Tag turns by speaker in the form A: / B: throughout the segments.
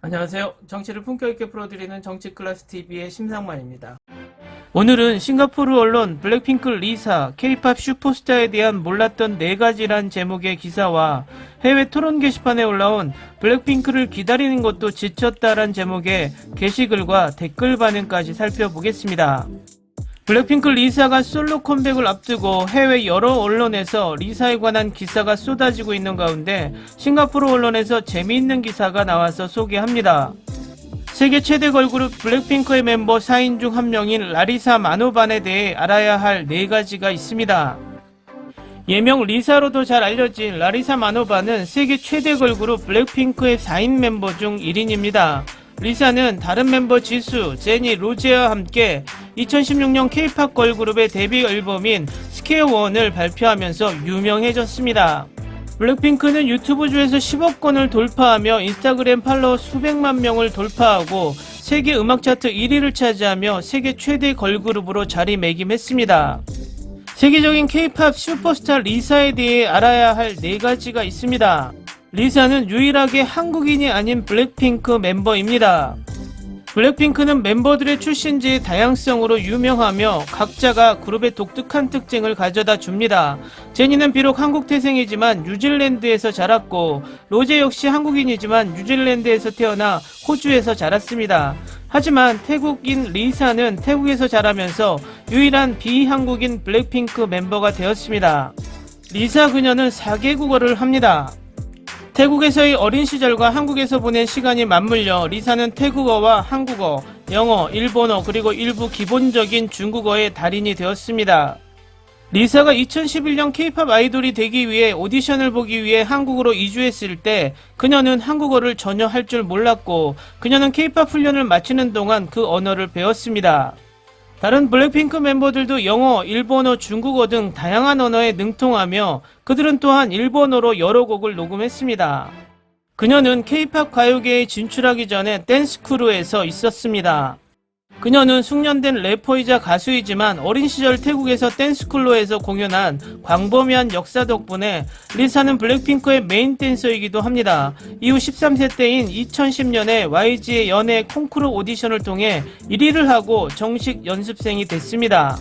A: 안녕하세요. 정치를 품격 있게 풀어드리는 정치클래스TV의 심상만입니다. 오늘은 싱가포르 언론 블랙핑크 리사, K-팝 슈퍼스타에 대한 몰랐던 4가지란 제목의 기사와 해외 토론 게시판에 올라온 블랙핑크를 기다리는 것도 지쳤다란 제목의 게시글과 댓글 반응까지 살펴보겠습니다. 블랙핑크 리사가 솔로 컴백을 앞두고 해외 여러 언론에서 리사에 관한 기사가 쏟아지고 있는 가운데 싱가포르 언론에서 재미있는 기사가 나와서 소개합니다. 세계 최대 걸그룹 블랙핑크의 멤버 4인 중 한 명인 라리사 마노반에 대해 알아야 할 4가지가 있습니다. 예명 리사로도 잘 알려진 라리사 마노반은 세계 최대 걸그룹 블랙핑크의 4인 멤버 중 1인입니다. 리사는 다른 멤버 지수, 제니, 로제와 함께 2016년 K-팝 걸그룹의 데뷔 앨범인 스퀘어1을 발표하면서 유명해졌습니다. 블랙핑크는 유튜브주에서 10억 건을 돌파하며 인스타그램 팔로워 수백만 명을 돌파하고 세계 음악 차트 1위를 차지하며 세계 최대 걸그룹으로 자리매김했습니다. 세계적인 K-팝 슈퍼스타 리사에 대해 알아야 할 4가지가 있습니다. 리사는 유일하게 한국인이 아닌 블랙핑크 멤버입니다. 블랙핑크는 멤버들의 출신지의 다양성으로 유명하며 각자가 그룹의 독특한 특징을 가져다 줍니다. 제니는 비록 한국 태생이지만 뉴질랜드에서 자랐고 로제 역시 한국인이지만 뉴질랜드에서 태어나 호주에서 자랐습니다. 하지만 태국인 리사는 태국에서 자라면서 유일한 비한국인 블랙핑크 멤버가 되었습니다. 리사 그녀는 4개국어를 합니다. 태국에서의 어린 시절과 한국에서 보낸 시간이 맞물려 리사는 태국어와 한국어, 영어, 일본어 그리고 일부 기본적인 중국어의 달인이 되었습니다. 리사가 2011년 K-팝 아이돌이 되기 위해 오디션을 보기 위해 한국으로 이주했을 때 그녀는 한국어를 전혀 할 줄 몰랐고 그녀는 K-팝 훈련을 마치는 동안 그 언어를 배웠습니다. 다른 블랙핑크 멤버들도 영어, 일본어, 중국어 등 다양한 언어에 능통하며 그들은 또한 일본어로 여러 곡을 녹음했습니다. 그녀는 K-팝 가요계에 진출하기 전에 댄스 크루에서 있었습니다. 그녀는 숙련된 래퍼이자 가수이지만 어린 시절 태국에서 댄스쿨로에서 공연한 광범위한 역사 덕분에 리사는 블랙핑크의 메인 댄서이기도 합니다. 이후 13세 때인 2010년에 YG의 연예 콩쿠르 오디션을 통해 1위를 하고 정식 연습생이 됐습니다.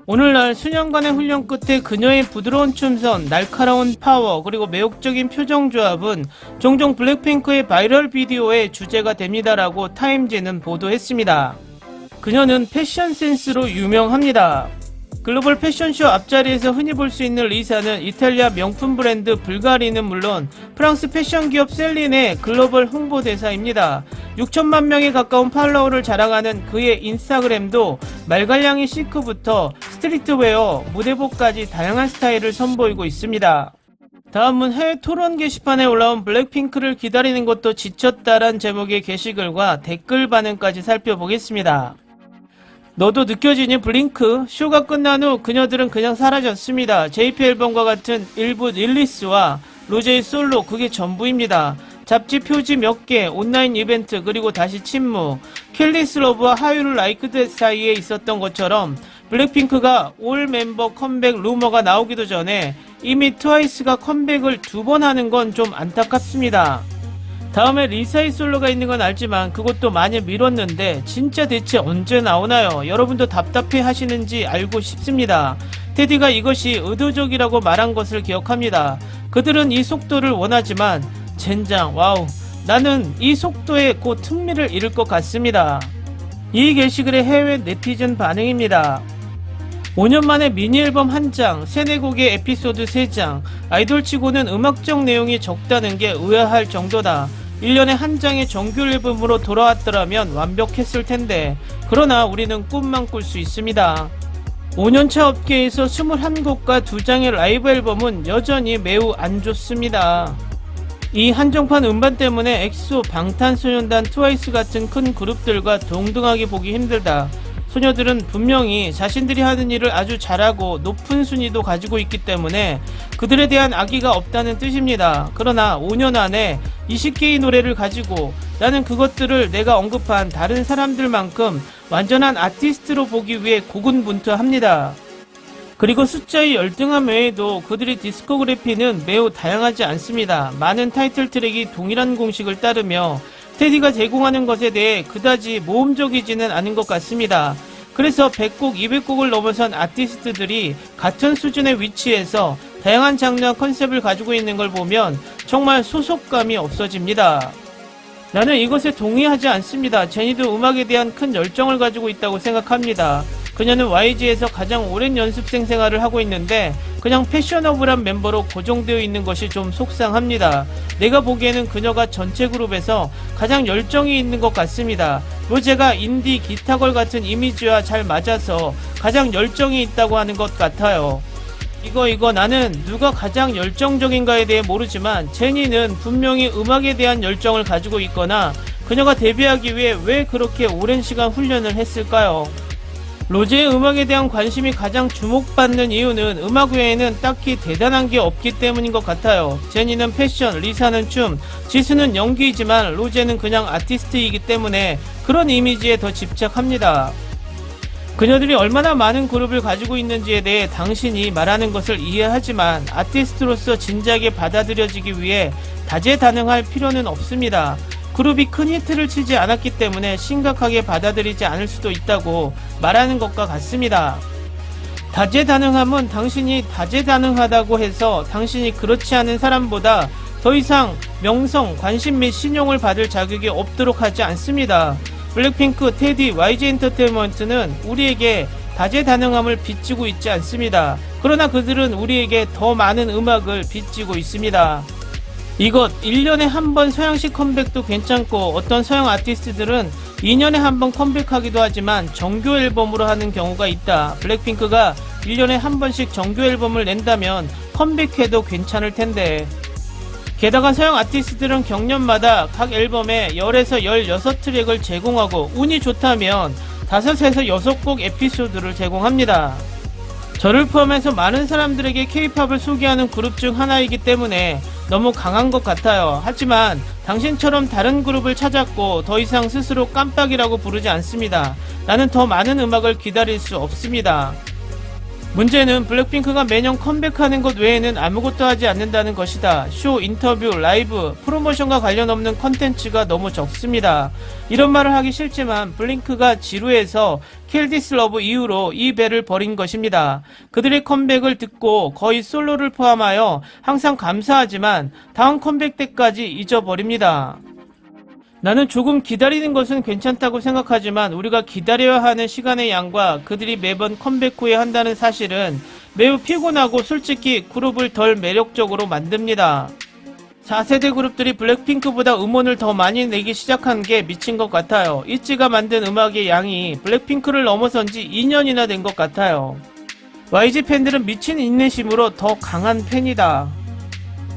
A: 오늘날 수년간의 훈련 끝에 그녀의 부드러운 춤선, 날카로운 파워, 그리고 매혹적인 표정 조합은 종종 블랙핑크의 바이럴 비디오의 주제가 됩니다라고 타임지는 보도했습니다. 그녀는 패션 센스로 유명합니다. 글로벌 패션쇼 앞자리에서 흔히 볼 수 있는 리사는 이탈리아 명품 브랜드 불가리는 물론 프랑스 패션 기업 셀린의 글로벌 홍보대사입니다. 6천만 명에 가까운 팔로워를 자랑하는 그의 인스타그램도 말갈량이 시크부터 스트리트웨어, 무대복까지 다양한 스타일을 선보이고 있습니다. 다음은 해외 토론 게시판에 올라온 블랙핑크를 기다리는 것도 지쳤다란 제목의 게시글과 댓글 반응까지 살펴보겠습니다. 너도 느껴지니 블링크? 쇼가 끝난 후 그녀들은 그냥 사라졌습니다. JP 앨범과 같은 일부 릴리스와 로제의 솔로 그게 전부입니다. 잡지 표지 몇 개, 온라인 이벤트 그리고 다시 침묵. 킬리스 러브와 하유를 라이크드 사이에 있었던 것처럼 블랙핑크가 올 멤버 컴백 루머가 나오기도 전에 이미 트와이스가 컴백을 2번 하는 건 좀 안타깝습니다. 다음에 리사의 솔로가 있는 건 알지만 그것도 많이 미뤘는데 진짜 대체 언제 나오나요? 여러분도 답답해 하시는지 알고 싶습니다. 테디가 이것이 의도적이라고 말한 것을 기억합니다. 그들은 이 속도를 원하지만 젠장 와우 나는 이 속도에 곧 흥미를 잃을 것 같습니다. 이 게시글의 해외 네티즌 반응입니다. 5년 만에 미니 앨범 1장, 3-4곡의 에피소드 3장, 아이돌치고는 음악적 내용이 적다는 게 의아할 정도다. 1년에 1장의 정규 앨범으로 돌아왔더라면 완벽했을 텐데 그러나 우리는 꿈만 꿀 수 있습니다. 5년차 업계에서 21곡과 2장의 라이브 앨범은 여전히 매우 안 좋습니다. 이 한정판 음반 때문에 엑소, 방탄소년단, 트와이스 같은 큰 그룹들과 동등하게 보기 힘들다. 소녀들은 분명히 자신들이 하는 일을 아주 잘하고 높은 순위도 가지고 있기 때문에 그들에 대한 악의가 없다는 뜻입니다. 그러나 5년 안에 20개의 노래를 가지고 나는 그것들을 내가 언급한 다른 사람들만큼 완전한 아티스트로 보기 위해 고군분투합니다. 그리고 숫자의 열등함 외에도 그들의 디스코그래피는 매우 다양하지 않습니다. 많은 타이틀 트랙이 동일한 공식을 따르며 테디가 제공하는 것에 대해 그다지 모험적이지는 않은 것 같습니다. 그래서 100곡, 200곡을 넘어선 아티스트들이 같은 수준의 위치에서 다양한 장르와 컨셉을 가지고 있는 걸 보면 정말 소속감이 없어집니다. 나는 이것에 동의하지 않습니다. 제니도 음악에 대한 큰 열정을 가지고 있다고 생각합니다. 그녀는 YG에서 가장 오랜 연습생 생활을 하고 있는데 그냥 패셔너블한 멤버로 고정되어 있는 것이 좀 속상합니다. 내가 보기에는 그녀가 전체 그룹에서 가장 열정이 있는 것 같습니다. 로제가 인디 기타걸 같은 이미지와 잘 맞아서 가장 열정이 있다고 하는 것 같아요. 이거 나는 누가 가장 열정적인가에 대해 모르지만 제니는 분명히 음악에 대한 열정을 가지고 있거나 그녀가 데뷔하기 위해 왜 그렇게 오랜 시간 훈련을 했을까요? 로제의 음악에 대한 관심이 가장 주목받는 이유는 음악 외에는 딱히 대단한 게 없기 때문인 것 같아요. 제니는 패션, 리사는 춤, 지수는 연기이지만 로제는 그냥 아티스트이기 때문에 그런 이미지에 더 집착합니다. 그녀들이 얼마나 많은 그룹을 가지고 있는지에 대해 당신이 말하는 것을 이해하지만 아티스트로서 진지하게 받아들여지기 위해 다재다능할 필요는 없습니다. 그룹이 큰 히트를 치지 않았기 때문에 심각하게 받아들이지 않을 수도 있다고 말하는 것과 같습니다. 다재다능함은 당신이 다재다능하다고 해서 당신이 그렇지 않은 사람보다 더 이상 명성, 관심 및 신용을 받을 자격이 없도록 하지 않습니다. 블랙핑크, 테디, YG 엔터테인먼트는 우리에게 다재다능함을 빚지고 있지 않습니다. 그러나 그들은 우리에게 더 많은 음악을 빚지고 있습니다. 이것 1년에 한 번 서양식 컴백도 괜찮고 어떤 서양 아티스트들은 2년에 한 번 컴백하기도 하지만 정규 앨범으로 하는 경우가 있다. 블랙핑크가 1년에 한 번씩 정규 앨범을 낸다면 컴백해도 괜찮을 텐데. 게다가 서양 아티스트들은 경년마다 각 앨범에 10에서 16트랙을 제공하고 운이 좋다면 5에서 6곡 에피소드를 제공합니다. 저를 포함해서 많은 사람들에게 K-팝을 소개하는 그룹 중 하나이기 때문에 너무 강한 것 같아요. 하지만 당신처럼 다른 그룹을 찾았고 더 이상 스스로 깜빡이라고 부르지 않습니다. 나는 더 많은 음악을 기다릴 수 없습니다. 문제는 블랙핑크가 매년 컴백하는 것 외에는 아무것도 하지 않는다는 것이다. 쇼, 인터뷰, 라이브, 프로모션과 관련 없는 컨텐츠가 너무 적습니다. 이런 말을 하기 싫지만 블링크가 지루해서 Kill This Love 이후로 이 배를 버린 것입니다. 그들의 컴백을 듣고 거의 솔로를 포함하여 항상 감사하지만 다음 컴백 때까지 잊어버립니다. 나는 조금 기다리는 것은 괜찮다고 생각하지만 우리가 기다려야 하는 시간의 양과 그들이 매번 컴백 후에 한다는 사실은 매우 피곤하고 솔직히 그룹을 덜 매력적으로 만듭니다. 4세대 그룹들이 블랙핑크보다 음원을 더 많이 내기 시작한 게 미친 것 같아요. 이치가 만든 음악의 양이 블랙핑크를 넘어선 지 2년이나 된 것 같아요. YG 팬들은 미친 인내심으로 더 강한 팬이다.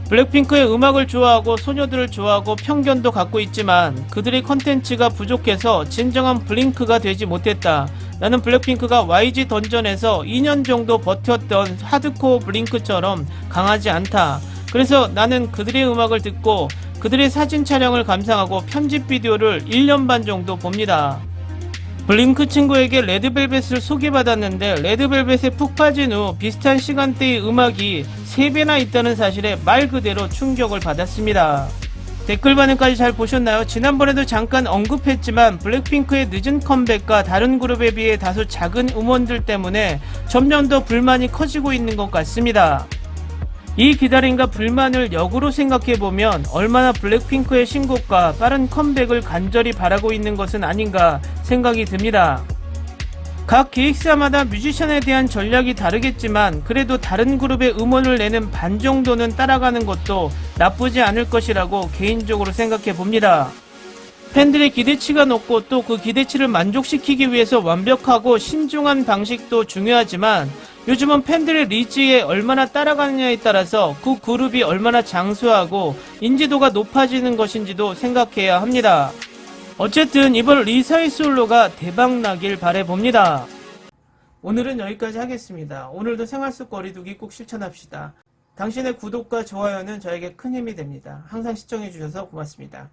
A: 블랙핑크의 음악을 좋아하고 소녀들을 좋아하고 편견도 갖고 있지만 그들의 컨텐츠가 부족해서 진정한 블링크가 되지 못했다. 나는 블랙핑크가 YG 던전에서 2년 정도 버텼던 하드코어 블링크처럼 강하지 않다. 그래서 나는 그들의 음악을 듣고 그들의 사진 촬영을 감상하고 편집 비디오를 1년 반 정도 봅니다. 블링크 친구에게 레드벨벳을 소개받았는데 레드벨벳에 푹 빠진 후 비슷한 시간대의 음악이 3배나 있다는 사실에 말 그대로 충격을 받았습니다. 댓글 반응까지 잘 보셨나요? 지난번에도 잠깐 언급했지만 블랙핑크의 늦은 컴백과 다른 그룹에 비해 다소 작은 음원들 때문에 점점 더 불만이 커지고 있는 것 같습니다. 이 기다림과 불만을 역으로 생각해보면 얼마나 블랙핑크의 신곡과 빠른 컴백을 간절히 바라고 있는 것은 아닌가 생각이 듭니다. 각 기획사마다 뮤지션에 대한 전략이 다르겠지만 그래도 다른 그룹의 음원을 내는 반 정도는 따라가는 것도 나쁘지 않을 것이라고 개인적으로 생각해봅니다. 팬들의 기대치가 높고 또 그 기대치를 만족시키기 위해서 완벽하고 신중한 방식도 중요하지만 요즘은 팬들의 리즈에 얼마나 따라가느냐에 따라서 그 그룹이 얼마나 장수하고 인지도가 높아지는 것인지도 생각해야 합니다. 어쨌든 이번 리사의 솔로가 대박나길 바라봅니다. 오늘은 여기까지 하겠습니다. 오늘도 생활 속 거리두기 꼭 실천합시다. 당신의 구독과 좋아요는 저에게 큰 힘이 됩니다. 항상 시청해주셔서 고맙습니다.